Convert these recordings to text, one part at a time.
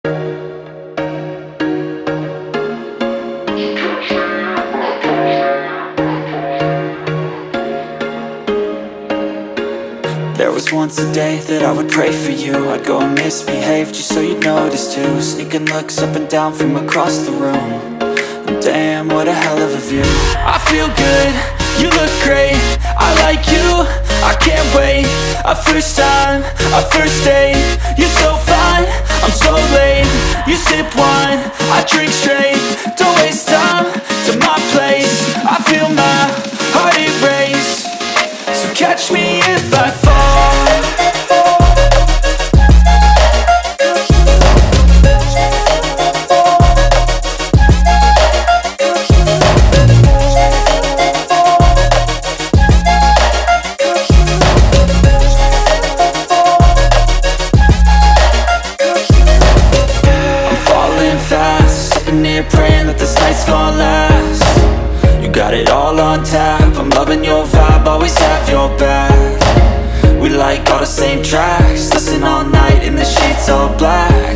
There was once a day that I would pray for you. I'd go and misbehave just so you'd notice too. Sneaking looks up and down from across the room. And damn, what a hell of a view. I feel good, you look great, I like you, I can't wait. A first time, a first date. You're so fine, I'm so late. You sip wine, I drink straight. Don't waste time to my place. I feel my heart erase. So catch me if I fall. I'm falling fast, sitting here praying that this night's gonna last. You got it all on tap, I'm loving your vibe, always have your back. We like all the same tracks, listen all night in the sheets all black.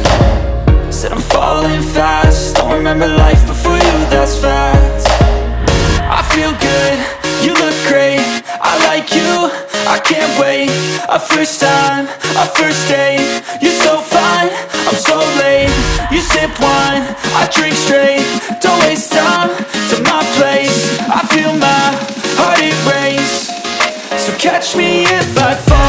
Said I'm falling fast, don't remember life before you, that's fact. I feel good, you look great, I like you, I can't wait. A first time, a first date. You're so fine, I'm so late. You sip wine, I drink straight. Don't waste time to my place. I feel my heart erase. So catch me if I fall.